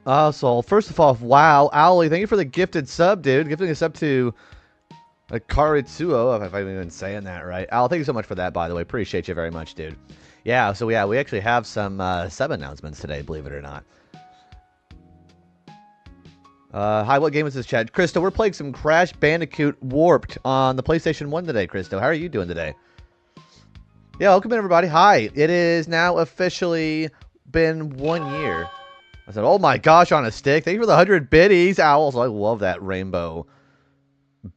So first of all, wow, Owly, thank you for the gifted sub, dude. Gifting a sub to Karitsuo, if I'm even saying that right. Al, thank you so much for that, by the way. Appreciate you very much, dude. Yeah, so yeah, we actually have some sub announcements today, believe it or not. Hi, what game is this, Chad? Christo, we're playing some Crash Bandicoot Warped on the PlayStation 1 today, Christo. How are you doing today? Yeah, welcome in, everybody. Hi. It is now officially been 1 year. I said, oh my gosh, on a stick. Thank you for the 100 biddies, Owls. I love that rainbow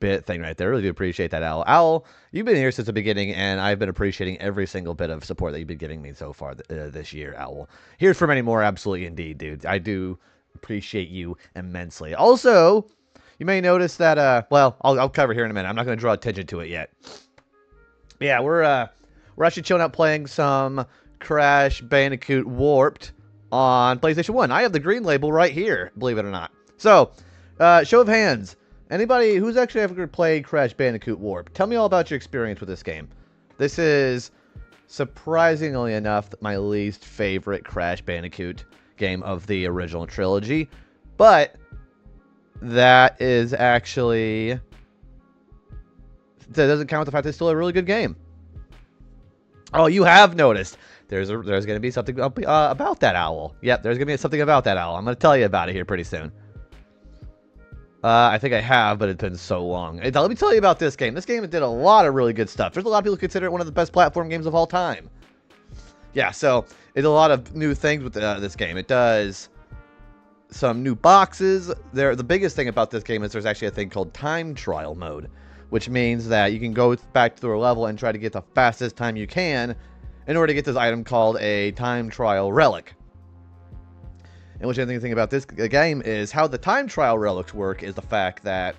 bit thing right there. Really do appreciate that, Owl. Owl, you've been here since the beginning, and I've been appreciating every single bit of support that you've been giving me so far this year, Owl. Here's for many more, absolutely indeed, dude. I do appreciate you immensely. Also, you may notice that, well, I'll cover here in a minute. I'm not going to draw attention to it yet. Yeah, we're actually chilling out playing some Crash Bandicoot Warped on PlayStation 1. I have the green label right here, believe it or not. So, show of hands. Anybody who's actually ever played Crash Bandicoot Warped, tell me all about your experience with this game. This is, surprisingly enough, my least favorite Crash Bandicoot game of the original trilogy. But that is actually... that doesn't count with the fact that it's still a really good game. Oh, you have noticed. There's going to be something about that owl. Yep, there's going to be something about that owl. I'm going to tell you about it here pretty soon. I think I have, but it's been so long. Let me tell you about this game. This game did a lot of really good stuff. There's a lot of people who consider it one of the best platform games of all time. Yeah, so it did a lot of new things with this game. It does some new boxes. The biggest thing about this game is there's actually a thing called time trial mode, which means that you can go back through a level and try to get the fastest time you can in order to get this item called a time trial relic. And which interesting thing about this game is how the time trial relics work is the fact that,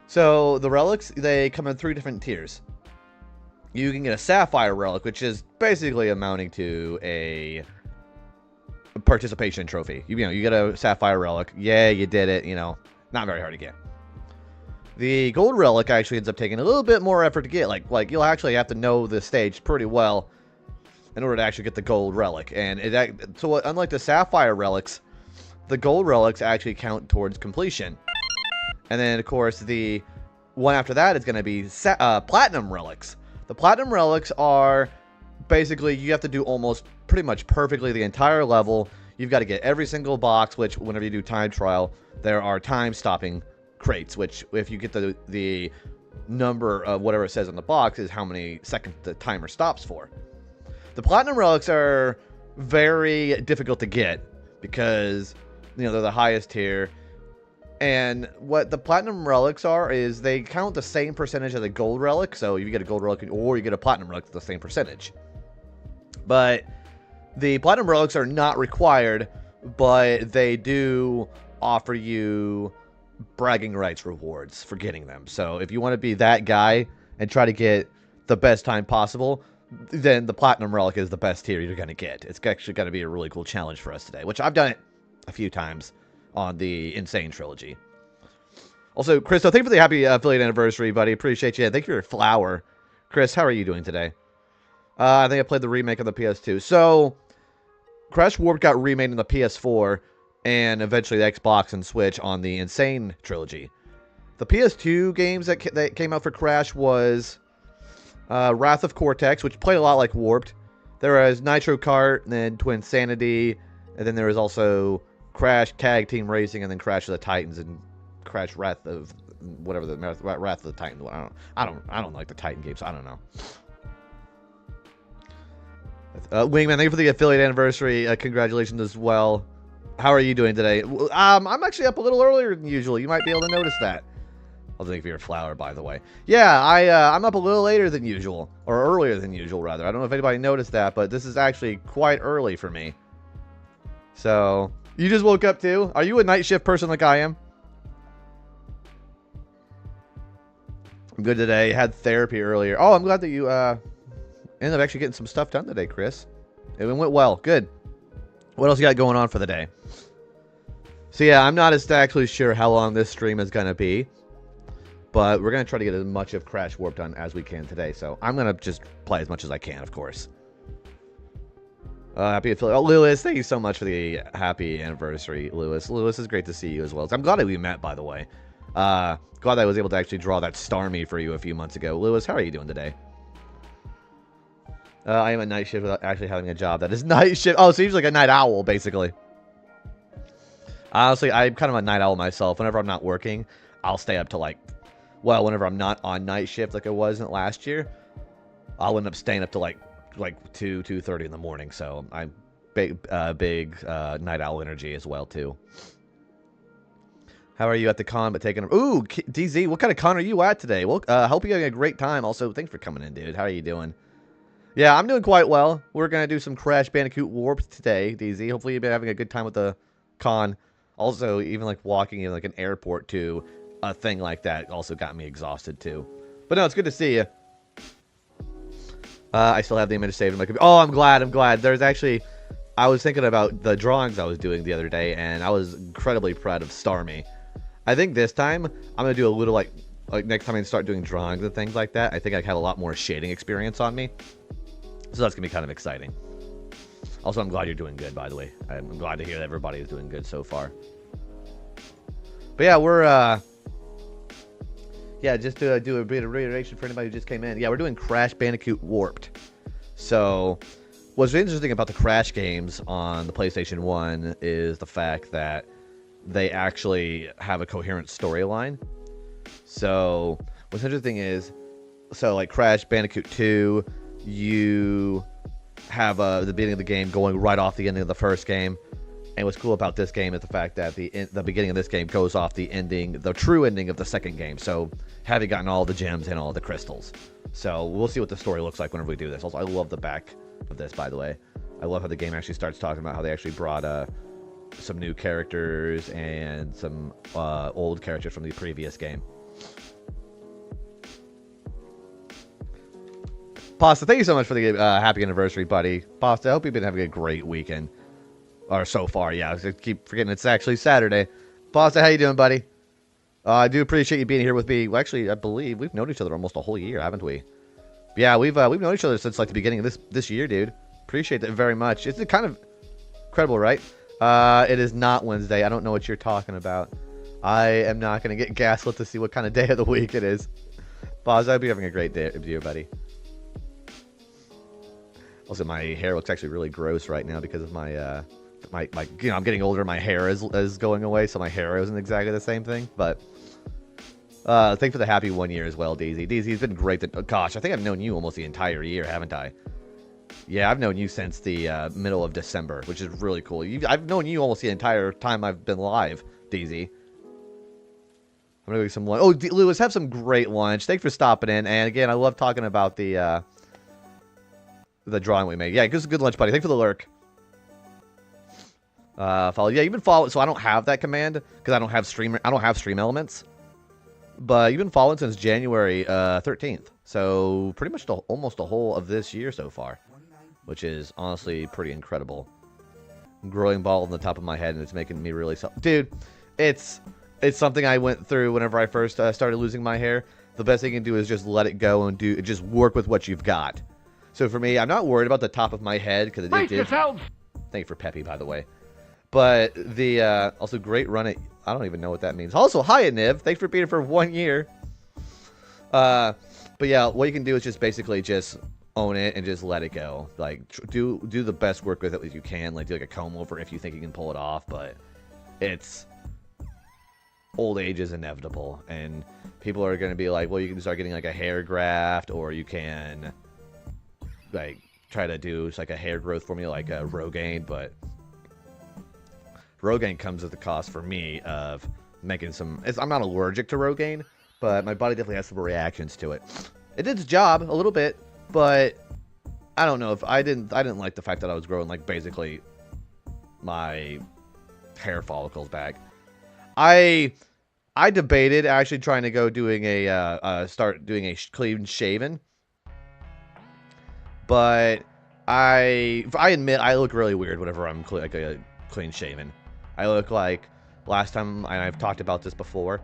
so the relics, they come in 3 different tiers. You can get a sapphire relic, which is basically amounting to a participation trophy. You know, you get a sapphire relic. Yeah, you did it. You know, not very hard to get. The gold relic actually ends up taking a little bit more effort to get. Like you'll actually have to know the stage pretty well in order to actually get the gold relic. And so unlike the sapphire relics, the gold relics actually count towards completion. And then, of course, the one after that is going to be platinum relics. The platinum relics are basically, you have to do almost pretty much perfectly the entire level. You've got to get every single box, which whenever you do time trial, there are time stopping crates, which if you get the number of whatever it says on the box is how many seconds the timer stops for. The platinum relics are very difficult to get because, you know, they're the highest tier. And what the platinum relics are is they count the same percentage as a gold relic. So if you get a gold relic or you get a platinum relic, it's the same percentage. But the platinum relics are not required, but they do offer you bragging rights rewards for getting them. So if you want to be that guy and try to get the best time possible, then the platinum relic is the best tier you're going to get. It's actually going to be a really cool challenge for us today, which I've done it a few times on the Insane Trilogy. Also, Chris, thank you for the happy affiliate anniversary, buddy. Appreciate you. Thank you for your flower. Chris, how are you doing today? I think I played the remake on the PS2. So, Crash Warped got remade on the PS4 and eventually the Xbox and Switch on the Insane Trilogy. The PS2 games that came out for Crash was Wrath of Cortex, which played a lot like Warped. There was Nitro Kart, and then Twinsanity, and then there was also Crash Tag Team Racing, and then Crash of the Titans and Crash Wrath of whatever the Wrath of the Titans. I don't like the Titan games. So I don't know. Wingman, thank you for the affiliate anniversary. Congratulations as well. How are you doing today? I'm actually up a little earlier than usual. You might be able to notice that. I'll thank you for your flower, by the way. Yeah, I'm up a little later than usual, or earlier than usual, rather. I don't know if anybody noticed that, but this is actually quite early for me. So, you just woke up too? Are you a night shift person like I am? I'm good today. Had therapy earlier. Oh, I'm glad that you ended up actually getting some stuff done today, Chris. It went well. Good. What else you got going on for the day? So yeah, I'm not exactly sure how long this stream is going to be, but we're going to try to get as much of Crash Warped done as we can today. So I'm going to just play as much as I can, of course. Happy affiliate. Oh, Lewis, thank you so much for the happy anniversary, Lewis. Lewis, is great to see you as well. I'm glad that we met, by the way. Glad that I was able to actually draw that Starmie for you a few months ago. Lewis, how are you doing today? I am a night shift without actually having a job. That is night shift. Oh, so you're like a night owl, basically. Honestly, I'm kind of a night owl myself. Whenever I'm not working, I'll stay up to like, well, whenever I'm not on night shift like I wasn't last year, I'll end up staying up to like 2:30 in the morning. So I'm big night owl energy as well too. How are you at the con? But taking ooh, DZ, what kind of con are you at today? Well, hope you're having a great time. Also, thanks for coming in, dude. How are you doing? Yeah, I'm doing quite well. We're gonna do some Crash Bandicoot Warped today, DZ. Hopefully you've been having a good time with the con. Also, even like walking in like an airport to a thing like that also got me exhausted too. But no, it's good to see you. I still have the image saved in my computer. Oh, I'm glad. There's actually, I was thinking about the drawings I was doing the other day, and I was incredibly proud of Starmie. I think this time I'm gonna do a little like next time I start doing drawings and things like that. I think I have a lot more shading experience on me, so that's gonna be kind of exciting. Also, I'm glad you're doing good, by the way. I'm glad to hear that everybody is doing good so far. But yeah, we're yeah, just to do a bit of reiteration for anybody who just came in. Yeah, we're doing Crash Bandicoot Warped. So, what's interesting about the Crash games on the PlayStation 1 is the fact that they actually have a coherent storyline. So, what's interesting is, so like Crash Bandicoot 2, you have the beginning of the game going right off the ending of the first game. And what's cool about this game is the fact that the beginning of this game goes off the true ending of the second game. So, having gotten all the gems and all the crystals. So, we'll see what the story looks like whenever we do this. Also, I love the back of this, by the way. I love how the game actually starts talking about how they actually brought some new characters and some old characters from the previous game. Pasta, thank you so much for the happy anniversary, buddy. Pasta, I hope you've been having a great weekend. Or so far, yeah. I keep forgetting it's actually Saturday. Pasta, how you doing, buddy? I do appreciate you being here with me. Well, actually, I believe we've known each other almost a whole year, haven't we? Yeah, we've known each other since like the beginning of this year, dude. Appreciate that very much. It's kind of incredible, right? It is not Wednesday. I don't know what you're talking about. I am not going to get gaslit to see what kind of day of the week it is. Pasta, I hope you're having a great day, dear buddy. Also, my hair looks actually really gross right now because of my I'm getting older. My hair is going away, so my hair isn't exactly the same thing. But thanks for the happy 1 year as well, Daisy. Daisy's been great. Gosh, I think I've known you almost the entire year, haven't I? Yeah, I've known you since the middle of December, which is really cool. I've known you almost the entire time I've been live, Daisy. I'm gonna get some lunch. Oh, Lewis, have some great lunch. Thanks for stopping in. And again, I love talking about the drawing we made. Yeah, good lunch, buddy. Thanks for the lurk. Follow. Yeah, you've been following. So I don't have that command because I don't have stream elements. But you've been following since January 13th. So pretty much almost the whole of this year so far, which is honestly pretty incredible. Growing bald on the top of my head, and it's making me really dude. It's something I went through whenever I first started losing my hair. The best thing you can do is just let it go and just work with what you've got. So for me, I'm not worried about the top of my head because it did. Thank you for Peppy, by the way. But the also great run at, I don't even know what that means. Also, hi Niv, thanks for being here for 1 year. But yeah, what you can do is just basically just own it and just let it go. Like do the best work with it as you can. Like do like a comb over if you think you can pull it off. But it's old age is inevitable, and people are going to be like, well, you can start getting like a hair graft, or you can like try to do like a hair growth formula like a Rogaine, but Rogaine comes at the cost for me of making some. I'm not allergic to Rogaine, but my body definitely has some reactions to it. It did its job a little bit, but I don't know if I didn't like the fact that I was growing like basically my hair follicles back. I debated actually trying to go doing start doing a clean shaven, but I admit I look really weird whenever I'm like a clean shaven. I look like last time, and I've talked about this before,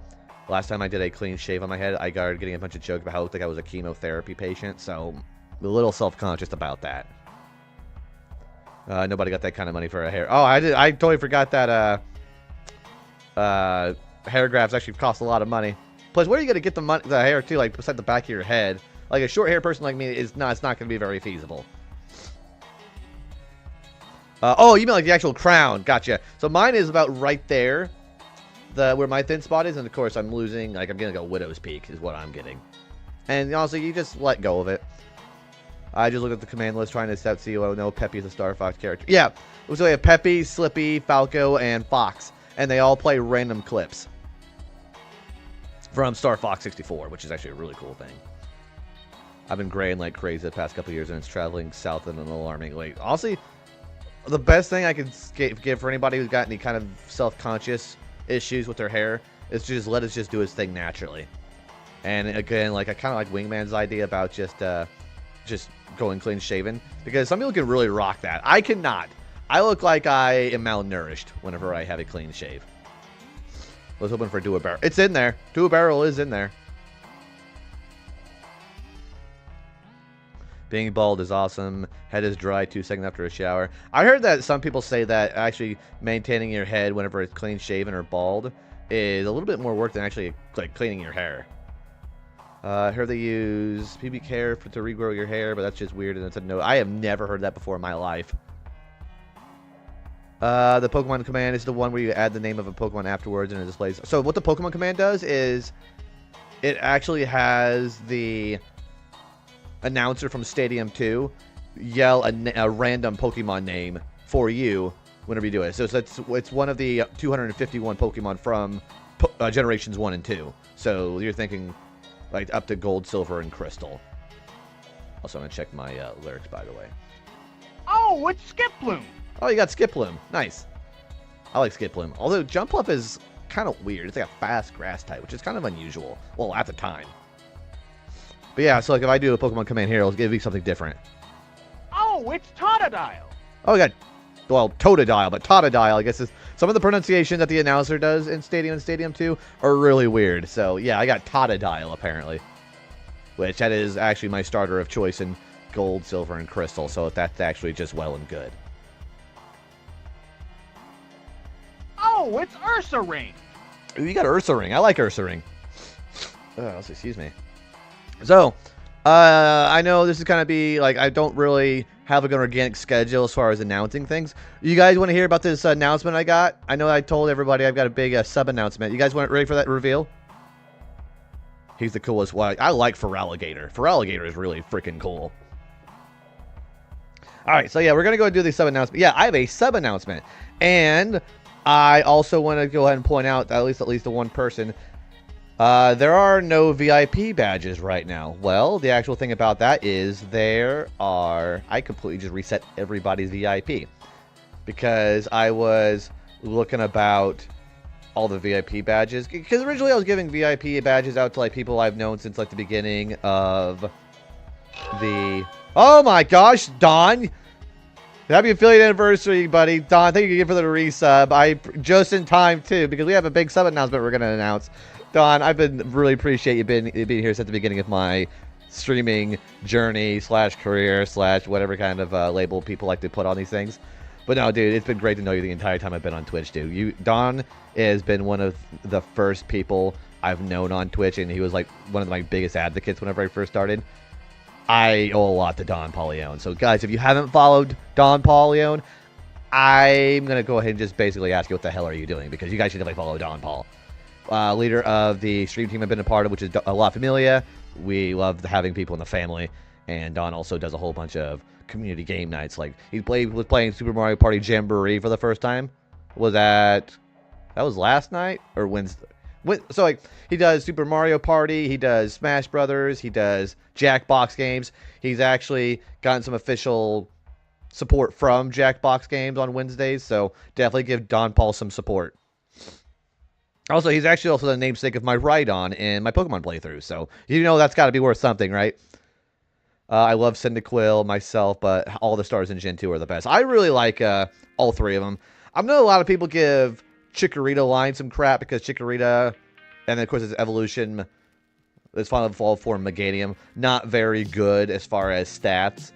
last time I did a clean shave on my head, I started getting a bunch of jokes about how I looked like I was a chemotherapy patient, so I'm a little self-conscious about that. Nobody got that kind of money for a hair. Oh, I did. I totally forgot that hair grafts actually cost a lot of money. Plus, where are you gonna get the hair too? Like beside the back of your head. Like a short hair person like me is not. It's not gonna be very feasible. Oh, you mean like the actual crown? Gotcha. So mine is about right there, where my thin spot is, and of course I'm losing. Like I'm getting like a widow's peak is what I'm getting. And honestly, you just let go of it. I just looked at the command list trying to see. Oh no, Peppy is a Star Fox character. Yeah, so we have Peppy, Slippy, Falco, and Fox, and they all play random clips from Star Fox 64, which is actually a really cool thing. I've been graying like crazy the past couple years, and it's traveling south at an alarming rate. Honestly, the best thing I could give for anybody who's got any kind of self-conscious issues with their hair is to just let it just do its thing naturally. And again, like I kind of like Wingman's idea about just going clean shaven, because some people can really rock that. I cannot. I look like I am malnourished whenever I have a clean shave. I was hoping for Do a Barrel. It's in there. Do a Barrel is in there. Being bald is awesome. Head is dry 2 seconds after a shower. I heard that some people say that actually maintaining your head whenever it's clean shaven or bald is a little bit more work than actually like cleaning your hair. I heard they use pubic hair to regrow your hair, but that's just weird, and it's a no. I have never heard that before in my life. The Pokemon command is the one where you add the name of a Pokemon afterwards and it displays. So what the Pokemon command does is it actually has the announcer from Stadium 2 yell a random Pokemon name for you whenever you do it. So it's one of the 251 Pokemon from Generations 1 and 2. So you're thinking like up to Gold, Silver, and Crystal. Also, I'm going to check my lyrics, by the way. Oh, it's Skiploom! Oh, you got Skiploom. Nice. I like Skiploom. Although Jumpluff is kind of weird. It's like a fast grass type, which is kind of unusual. Well, at the time. But yeah, so like if I do a Pokemon command here, it'll give me something different. Oh, it's Totodile! Oh, we got, well, Totodile, but Totodile, I guess, is some of the pronunciation that the announcer does in Stadium and Stadium 2 are really weird. So yeah, I got Totodile, apparently. Which, that is actually my starter of choice in Gold, Silver, and Crystal. So that's actually just well and good. Oh, it's Ursaring! Ooh, you got Ursaring. I like Ursaring. Excuse me. So, I know this is going to be, like, I don't really have an organic schedule as far as announcing things. You guys want to hear about this announcement I got? I know I told everybody I've got a big sub announcement. You guys ready for that reveal? He's the coolest one. I like Feraligatr. Feraligatr is really freaking cool. Alright, so yeah, we're going to go and do the sub announcement. Yeah, I have a sub announcement. And I also want to go ahead and point out, at least to one person, there are no VIP badges right now. Well, the actual thing about that is there are... I completely just reset everybody's VIP. Because I was looking about all the VIP badges. Because originally I was giving VIP badges out to like people I've known since like the beginning of the... Oh my gosh, Don! Happy affiliate anniversary, buddy. Don, thank you again for the resub. Just in time, too, because we have a big sub announcement we're going to announce. Don, I've been really appreciate you being here since the beginning of my streaming journey / career / whatever kind of label people like to put on these things. But no, dude, it's been great to know you the entire time I've been on Twitch, dude. Don has been one of the first people I've known on Twitch, and he was like one of my biggest advocates whenever I first started. I owe a lot to Don Paulione. So, guys, if you haven't followed Don Paulione, I'm going to go ahead and just basically ask you what the hell are you doing, because you guys should definitely follow Don Paul. Leader of the stream team I've been a part of, which is La Familia. We love having people in the family, and Don also does a whole bunch of community game nights. Like, he was playing Super Mario Party Jamboree for the first time. That was last night? Or Wednesday? So, like, he does Super Mario Party, he does Smash Brothers, he does Jackbox games. He's actually gotten some official support from Jackbox games on Wednesdays, so definitely give Don Paul some support. Also, he's actually also the namesake of my Rhydon in my Pokemon playthrough, so you know that's got to be worth something, right? I love Cyndaquil myself, but all the stars in Gen 2 are the best. I really like all three of them. I know a lot of people give Chikorita line some crap because Chikorita, and then of course its evolution, its final evolved form Meganium, not very good as far as stats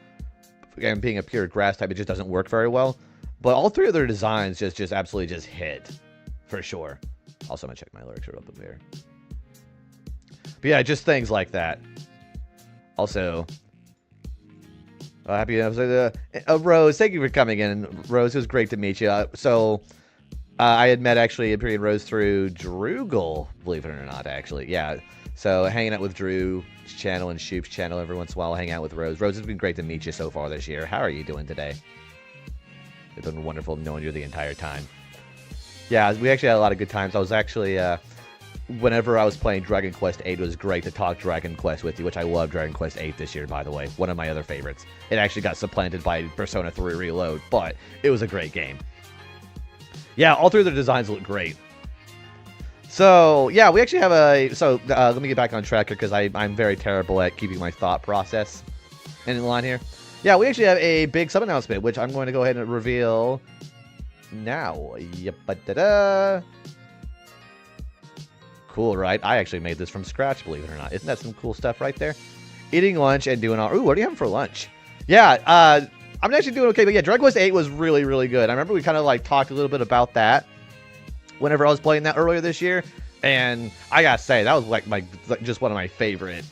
and being a pure grass type, it just doesn't work very well. But all three of their designs just absolutely just hit, for sure. Also, I'm gonna check my lyrics real up here. But yeah, just things like that. Also, happy Rose, thank you for coming in. Rose, it was great to meet you. I had met actually Imperial and Rose through Droogle, believe it or not, actually. Yeah. So hanging out with Drew's channel and Shoop's channel every once in a while, hang out with Rose. Rose, it's been great to meet you so far this year. How are you doing today? It's been wonderful knowing you the entire time. Yeah, we actually had a lot of good times. I was actually, whenever I was playing Dragon Quest VIII, it was great to talk Dragon Quest with you, which I love Dragon Quest VIII this year, by the way. One of my other favorites. It actually got supplanted by Persona 3 Reload, but it was a great game. Yeah, all three of the designs look great. So, yeah, we actually have a... So, let me get back on track here, because I'm very terrible at keeping my thought process in line here. Yeah, we actually have a big sub announcement, which I'm going to go ahead and reveal now. Yep, da-da. Cool, right? I actually made this from scratch, believe it or not. Isn't that some cool stuff right there? Eating lunch and doing all... Ooh, what are you having for lunch? Yeah, I'm actually doing okay, but yeah, Dragon Quest VIII was really, really good. I remember we kind of like talked a little bit about that whenever I was playing that earlier this year, and I gotta say that was like just one of my favorite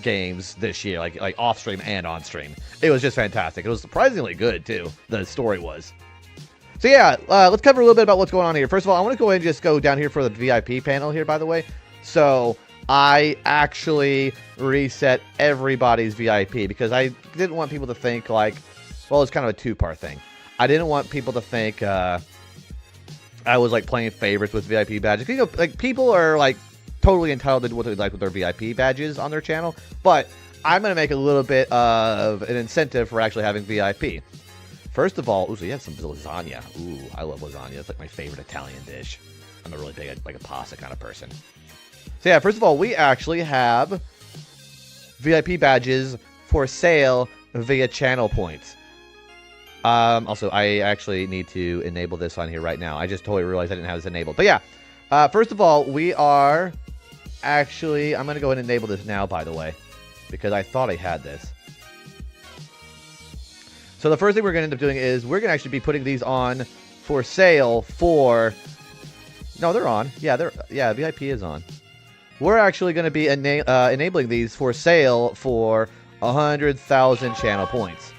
games this year, like off stream and on stream. It was just fantastic. It was surprisingly good too. The story was. So yeah, let's cover a little bit about what's going on here. First of all, I want to go ahead and just go down here for the VIP panel here, by the way. So I actually reset everybody's VIP because I didn't want people to think like, well, it's kind of a two-part thing. I didn't want people to think I was like playing favorites with VIP badges. You know, like people are like totally entitled to do what they like with their VIP badges on their channel, but I'm going to make a little bit of an incentive for actually having VIP. First of all, ooh, so you have some lasagna. Ooh, I love lasagna. It's like my favorite Italian dish. I'm a really big like a pasta kind of person. So yeah, first of all, we actually have VIP badges for sale via channel points. Also, I actually need to enable this on here right now. I just totally realized I didn't have this enabled. But yeah, first of all, we are actually... I'm going to go ahead and enable this now, by the way, because I thought I had this. So the first thing we're going to end up doing is we're going to actually be putting these on for sale for... No, they're on. Yeah, VIP is on. We're actually going to be enabling these for sale for 100,000 channel points.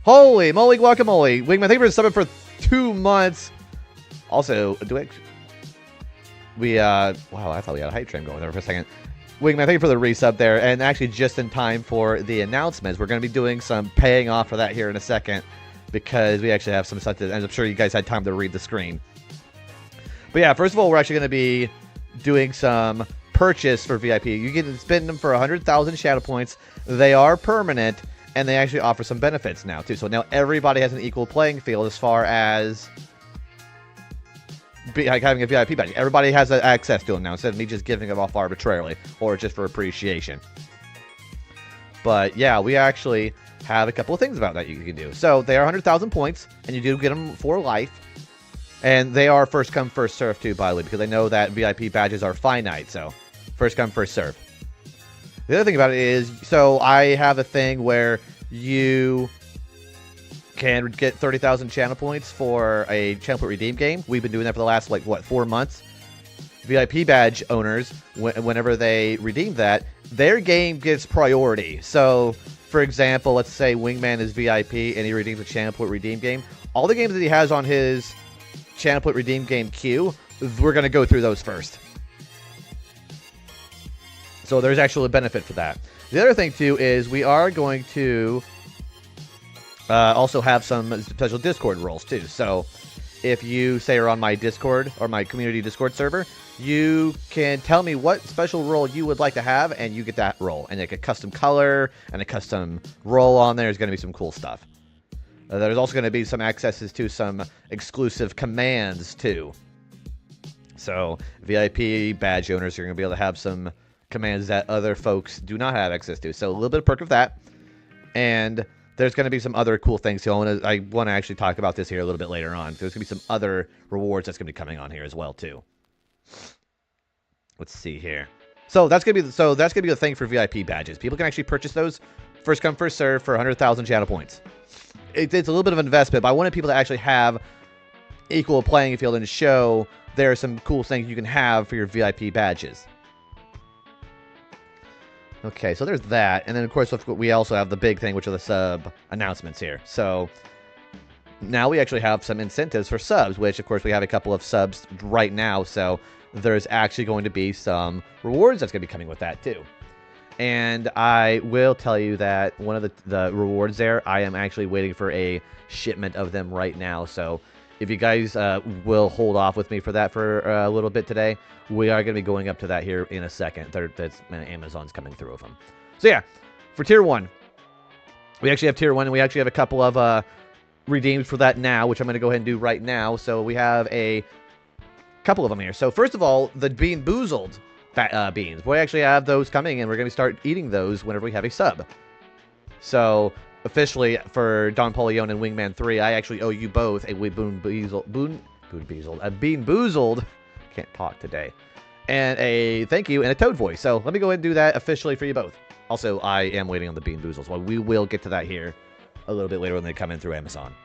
Holy moly guacamole. Wingman, thank you for subbing for 2 months. Also, wow, I thought we had a hype train going there for a second. Wingman, thank you for the resub there. And actually just in time for the announcements. We're going to be doing some paying off for that here in a second because we actually have some stuff to, and I'm sure you guys had time to read the screen. But yeah, first of all, we're actually going to be doing some purchase for VIP. You can spend them for 100,000 shadow points. They are permanent, and they actually offer some benefits now, too. So now everybody has an equal playing field as far as like having a VIP badge. Everybody has access to them now, instead of me just giving them off arbitrarily, or just for appreciation. But yeah, we actually have a couple of things about that you can do. So they are 100,000 points, and you do get them for life. And they are first come, first serve too, by the way, because I know that VIP badges are finite, so first come, first serve. The other thing about it is, so I have a thing where you can get 30,000 channel points for a channel point redeem game. We've been doing that for the last, like, what, 4 months? VIP badge owners, whenever they redeem that, their game gets priority. So, for example, let's say Wingman is VIP and he redeems a channel point redeem game. All the games that he has on his channel point redeem game queue, we're going to go through those first. So there's actually a benefit for that. The other thing too is we are going to also have some special Discord roles too. So if you say are on my Discord or my community Discord server, you can tell me what special role you would like to have, and you get that role. And like a custom color and a custom role on there is going to be some cool stuff. There's also going to be some accesses to some exclusive commands, too. So, VIP badge owners are going to be able to have some commands that other folks do not have access to. So, a little bit of perk of that. And there's going to be some other cool things, too. I want to actually talk about this here a little bit later on. There's going to be some other rewards that's going to be coming on here as well, too. Let's see here. So, that's going to be the thing for VIP badges. People can actually purchase those First come, first serve for 100,000 channel points. It's a little bit of an investment, but I wanted people to actually have equal playing field and show there are some cool things you can have for your VIP badges. Okay, so there's that. And then, of course, we also have the big thing, which are the sub announcements here. So now we actually have some incentives for subs, which, of course, we have a couple of subs right now. So there's actually going to be some rewards that's going to be coming with that, too. And I will tell you that one of the rewards there, I am actually waiting for a shipment of them right now. So if you guys will hold off with me for that for a little bit today, we are going to be going up to that here in a second. Amazon's coming through with them. So yeah, for Tier 1, we actually have Tier 1, and we actually have a couple of redeems for that now, which I'm going to go ahead and do right now. So we have a couple of them here. So first of all, the Bean Boozled beans. We actually have those coming, and we're going to start eating those whenever we have a sub. So officially, for Don Polion and Wingman 3, I actually owe you both a Bean Boozled, can't talk today, and a thank you and a Toad voice. So let me go ahead and do that officially for you both. Also, I am waiting on the Bean Boozles. Well, we will get to that here a little bit later when they come in through Amazon.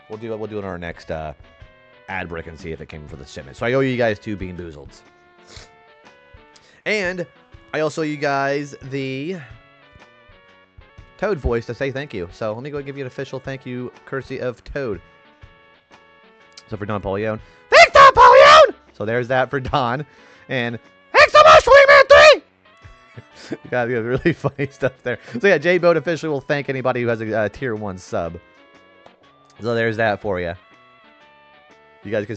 We'll do it in our next ad break and see if it came for the shipment. So I owe you guys 2 Bean Boozleds. And I also owe you guys the Toad voice to say thank you. So let me go and give you an official thank you courtesy of Toad. So for Don Polion, thanks Don Polion! So there's that for Don. And thanks so much for Wingman 3! You guys got really funny stuff there. So yeah, J-Boat officially will thank anybody who has a Tier 1 sub. So there's that for you. You guys can